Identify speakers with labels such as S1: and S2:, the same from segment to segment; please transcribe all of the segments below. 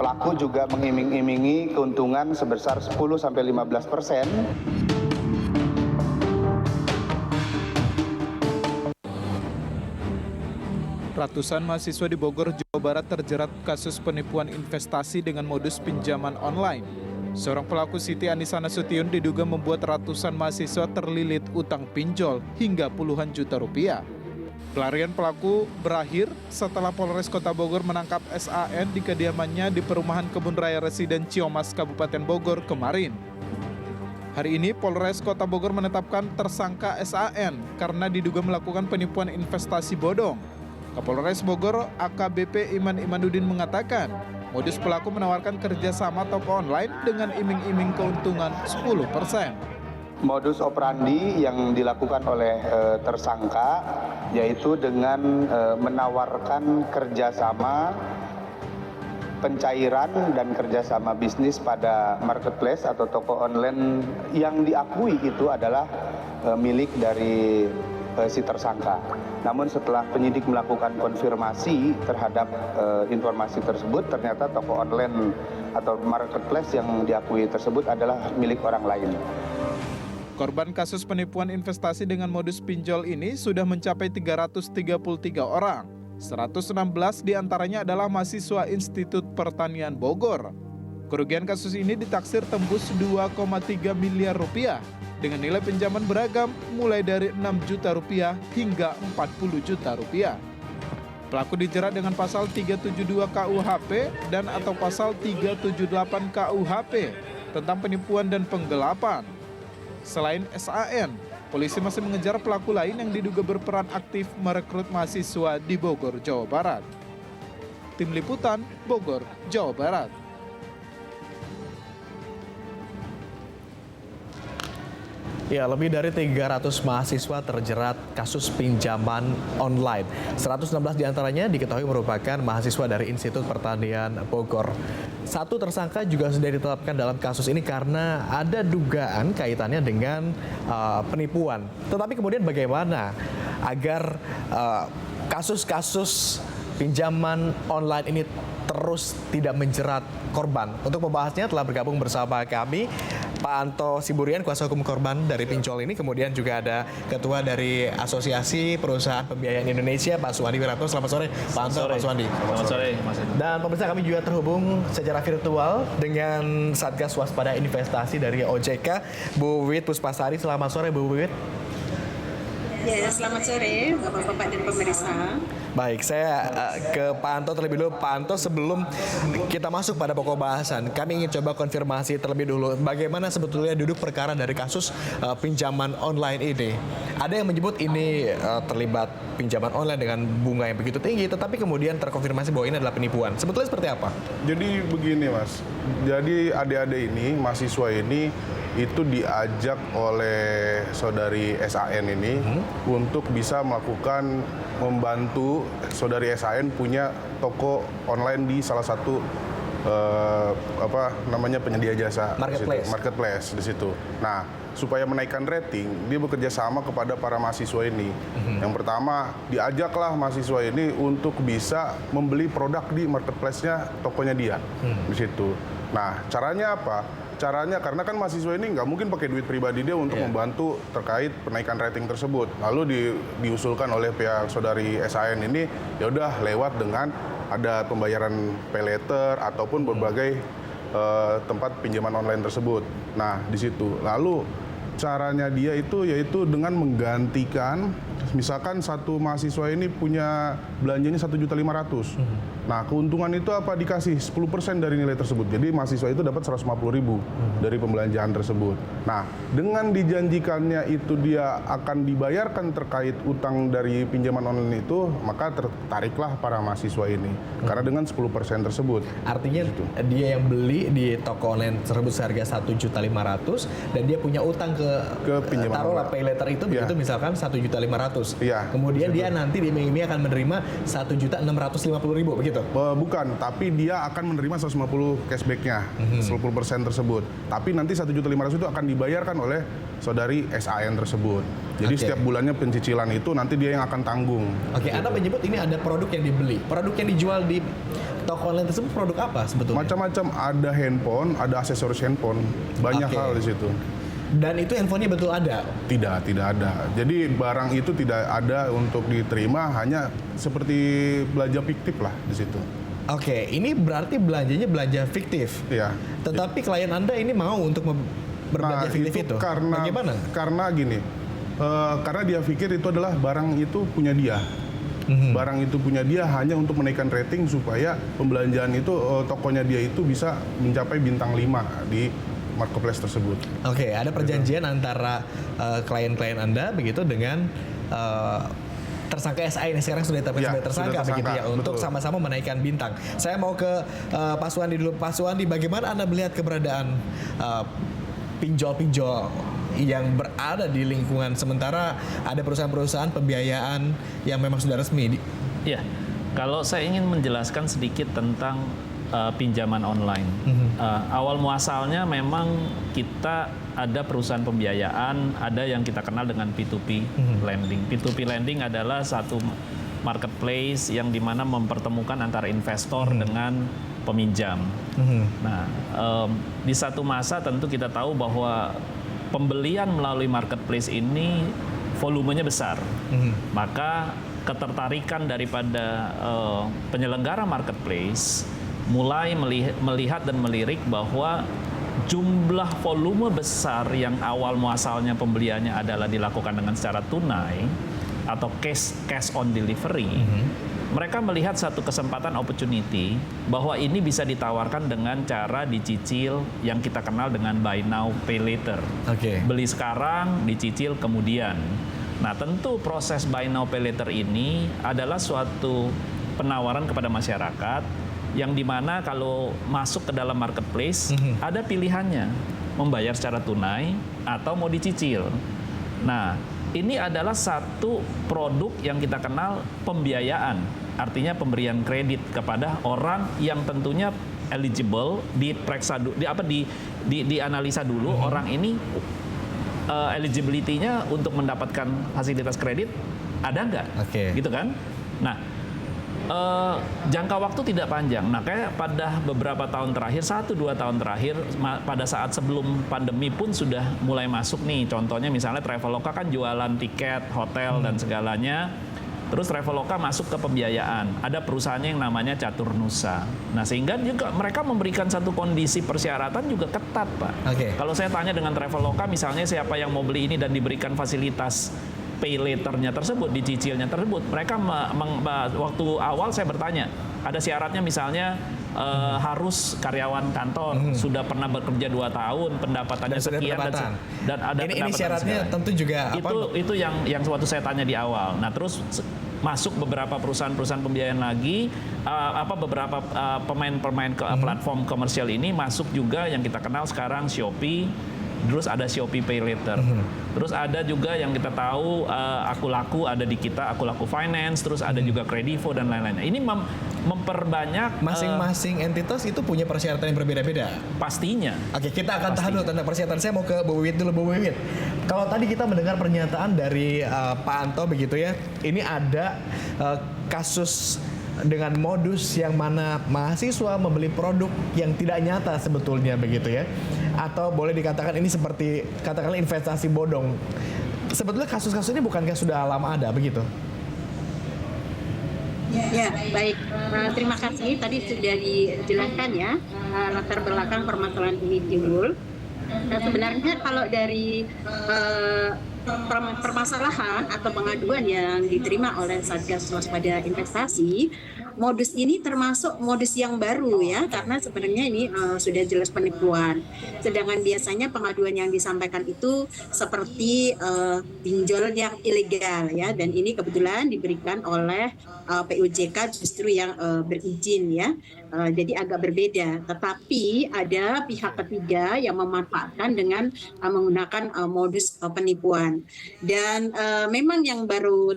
S1: Pelaku juga mengiming-imingi keuntungan sebesar 10-15%.
S2: Ratusan mahasiswa di Bogor, Jawa Barat terjerat kasus penipuan investasi dengan modus pinjaman online. Seorang pelaku Siti Anissa Nasution diduga membuat ratusan mahasiswa terlilit utang pinjol hingga puluhan juta rupiah. Pelarian pelaku berakhir setelah Polres Kota Bogor menangkap SAN di kediamannya di perumahan Kebun Raya Residen Ciomas, Kabupaten Bogor kemarin. Hari ini Polres Kota Bogor menetapkan tersangka SAN karena diduga melakukan penipuan investasi bodong. Kapolres Bogor AKBP Iman Imanuddin mengatakan, modus pelaku menawarkan kerjasama toko online dengan iming-iming keuntungan 10%.
S1: Modus operandi yang dilakukan oleh tersangka yaitu dengan menawarkan kerjasama pencairan dan kerjasama bisnis pada marketplace atau toko online yang diakui itu adalah milik dari si tersangka. Namun setelah penyidik melakukan konfirmasi terhadap informasi tersebut, ternyata toko online atau marketplace yang diakui tersebut adalah milik orang lain.
S2: Korban kasus penipuan investasi dengan modus pinjol ini sudah mencapai 333 orang. 116 diantaranya adalah mahasiswa Institut Pertanian Bogor. Kerugian kasus ini ditaksir tembus 2,3 miliar rupiah dengan nilai pinjaman beragam mulai dari 6 juta rupiah hingga 40 juta rupiah. Pelaku dijerat dengan pasal 372 KUHP dan atau pasal 378 KUHP tentang penipuan dan penggelapan. Selain SAN, polisi masih mengejar pelaku lain yang diduga berperan aktif merekrut mahasiswa di Bogor, Jawa Barat. Tim Liputan, Bogor, Jawa Barat.
S3: Ya, lebih dari 300 mahasiswa terjerat kasus pinjaman online. 116 diantaranya diketahui merupakan mahasiswa dari Institut Pertanian Bogor. Satu tersangka juga sudah ditetapkan dalam kasus ini karena ada dugaan kaitannya dengan penipuan. Tetapi kemudian bagaimana agar kasus-kasus pinjaman online ini terus tidak menjerat korban? Untuk membahasnya telah bergabung bersama kami Pak Anto Siburian, kuasa hukum korban dari pinjol ini. Kemudian juga ada Ketua dari Asosiasi Perusahaan Pembiayaan Indonesia, Pak Suwandi Wiratno. Selamat sore, Pak Anto, Pak Suwandi.
S4: Selamat sore, Mas.
S3: Dan pemirsa, kami juga terhubung secara virtual dengan Satgas Waspada Investasi dari OJK, Bu Wiwit Puspasari. Selamat sore, Bu Wiwit.
S5: Ya, selamat sore Bapak-Bapak dan pemirsa.
S3: Baik, saya ke Pak Anto terlebih dulu. Pak Anto, sebelum kita masuk pada pokok bahasan, kami ingin coba konfirmasi terlebih dulu. Bagaimana sebetulnya duduk perkara dari kasus pinjaman online ini? Ada yang menyebut ini terlibat pinjaman online dengan bunga yang begitu tinggi, tetapi kemudian terkonfirmasi bahwa ini adalah penipuan. Sebetulnya seperti apa?
S4: Jadi begini, Mas. Jadi adik-adik ini, mahasiswa ini, itu diajak oleh saudari SAN ini untuk bisa membantu saudari SAN punya toko online di salah satu penyedia jasa marketplace di situ. Nah, supaya menaikkan rating, dia bekerja sama kepada para mahasiswa ini. Yang pertama, diajaklah mahasiswa ini untuk bisa membeli produk di marketplace-nya, tokonya dia di situ. Nah, caranya apa? Caranya karena kan mahasiswa ini nggak mungkin pakai duit pribadi dia untuk membantu terkait penaikan rating tersebut. Lalu diusulkan oleh pihak saudari SAN ini, ya udah lewat dengan ada pembayaran pay later ataupun berbagai tempat pinjaman online tersebut. Nah, di situ. Lalu caranya dia itu yaitu dengan menggantikan, misalkan satu mahasiswa ini punya belanjanya 1.500.000. Nah, keuntungan itu apa? Dikasih 10% dari nilai tersebut. Jadi mahasiswa itu dapat 150.000 dari pembelanjaan tersebut. Nah, dengan dijanjikannya itu dia akan dibayarkan terkait utang dari pinjaman online itu, maka tertariklah para mahasiswa ini. Karena dengan 10% tersebut.
S3: Artinya dia yang beli di toko online tersebut seharga 1.500.000 dan dia punya utang ke pinjaman taruhlah pay later itu begitu, misalkan 1.500.000. Kemudian dia nanti di ini akan menerima 1.650.000 begitu.
S4: Bukan, tapi dia akan menerima 150 cashback-nya, 10% tersebut. Tapi nanti 1.500.000 itu akan dibayarkan oleh saudari SAN tersebut. Jadi setiap bulannya pencicilan itu nanti dia yang akan tanggung.
S3: Anda menyebut ini ada produk yang dibeli, produk yang dijual di toko online tersebut produk apa sebetulnya?
S4: Macam-macam, ada handphone, ada aksesoris handphone, banyak
S3: Oke.
S4: hal di situ.
S3: Dan itu handphonenya betul ada?
S4: Tidak ada. Jadi barang itu tidak ada untuk diterima, hanya seperti belanja fiktif lah di situ.
S3: Oke, ini berarti belanjanya belanja fiktif.
S4: Iya.
S3: Tetapi klien Anda ini mau untuk berbelanja fiktif itu? Bagaimana?
S4: Karena gini, karena dia pikir itu adalah barang itu punya dia. Barang itu punya dia hanya untuk menaikkan rating supaya pembelanjaan itu tokonya dia itu bisa mencapai bintang 5 di marketplace tersebut.
S3: Oke, ada perjanjian antara klien-klien Anda begitu dengan tersangka SI ini sekarang sudah ditetapkan
S4: Ya,
S3: sebagai tersangka,
S4: sudah tersangka,
S3: begitu ya, untuk
S4: betul.
S3: sama-sama menaikkan bintang. Saya mau ke Pak Suwandi dulu. Pak Suwandi, bagaimana Anda melihat keberadaan pinjol-pinjol yang berada di lingkungan, sementara ada perusahaan-perusahaan pembiayaan yang memang sudah resmi?
S6: Ya, kalau saya ingin menjelaskan sedikit tentang pinjaman online. Awal muasalnya memang kita ada perusahaan pembiayaan, ada yang kita kenal dengan P2P lending. P2P lending adalah satu marketplace yang dimana mempertemukan antara investor dengan peminjam. Nah, di satu masa tentu kita tahu bahwa pembelian melalui marketplace ini volumenya besar. Maka ketertarikan daripada penyelenggara marketplace mulai melihat dan melirik bahwa jumlah volume besar yang awal muasalnya pembeliannya adalah dilakukan dengan secara tunai atau cash on delivery, mereka melihat satu kesempatan opportunity bahwa ini bisa ditawarkan dengan cara dicicil yang kita kenal dengan buy now pay later. Beli sekarang, dicicil kemudian. Nah, tentu proses buy now pay later ini adalah suatu penawaran kepada masyarakat yang dimana kalau masuk ke dalam marketplace ada pilihannya membayar secara tunai atau mau dicicil. Nah, ini adalah satu produk yang kita kenal pembiayaan, artinya pemberian kredit kepada orang yang tentunya eligible, diperiksa dianalisa dulu orang ini eligibility-nya untuk mendapatkan fasilitas kredit ada nggak, gitu kan? Nah, jangka waktu tidak panjang. Nah, kayak pada beberapa tahun terakhir, 1-2 tahun terakhir, pada saat sebelum pandemi pun sudah mulai masuk nih. Contohnya misalnya Traveloka kan jualan tiket, hotel, dan segalanya. Terus Traveloka masuk ke pembiayaan. Ada perusahaannya yang namanya Catur Nusa. Nah, sehingga juga mereka memberikan satu kondisi persyaratan juga ketat, Pak. Kalau saya tanya dengan Traveloka, misalnya siapa yang mau beli ini dan diberikan fasilitas pay later-nya tersebut, dicicilnya tersebut, mereka waktu awal saya bertanya, ada syaratnya misalnya harus karyawan kantor, sudah pernah bekerja 2 tahun, pendapatannya sekian dan ada
S3: ini syaratnya tentu juga
S6: itu yang waktu saya tanya di awal. Nah, terus masuk beberapa perusahaan-perusahaan pembiayaan lagi, beberapa pemain-pemain platform komersial ini masuk juga yang kita kenal sekarang Shopee. Terus ada Shopee Pay Later. Terus ada juga yang kita tahu Akulaku ada di kita, Akulaku Finance, terus ada juga Kredivo dan lain-lain. Ini memperbanyak
S3: masing-masing entitas itu punya persyaratan yang berbeda-beda.
S6: Pastinya.
S3: Oke, kita akan tahan dulu tentang persyaratan. Saya mau ke Bu Wiwit dulu, Bu Wiwit. Kalau tadi kita mendengar pernyataan dari Pak Anto begitu ya, ini ada kasus dengan modus yang mana mahasiswa membeli produk yang tidak nyata sebetulnya begitu ya, atau boleh dikatakan ini seperti katakanlah investasi bodong. Sebetulnya kasus-kasus ini bukankah sudah lama ada begitu?
S5: Ya, baik. Terima kasih. Tadi sudah dijelaskan ya latar belakang permasalahan ini timbul. Nah, sebenarnya kalau dari permasalahan atau pengaduan yang diterima oleh Satgas Waspada Investasi, modus ini termasuk modus yang baru ya, karena sebenarnya ini sudah jelas penipuan. Sedangkan biasanya pengaduan yang disampaikan itu seperti pinjol yang ilegal ya, dan ini kebetulan diberikan oleh PUJK justru yang berizin ya. Jadi agak berbeda, tetapi ada pihak ketiga yang memanfaatkan dengan menggunakan modus penipuan. Dan memang yang baru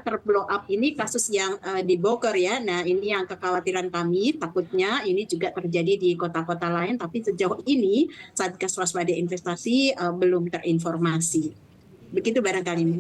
S5: terblow up ini kasus yang di Bogor ya. Nah, ini yang kekhawatiran kami, takutnya ini juga terjadi di kota-kota lain, tapi sejauh ini Satgas Waspada Investasi belum terinformasi. Begitu barangkali.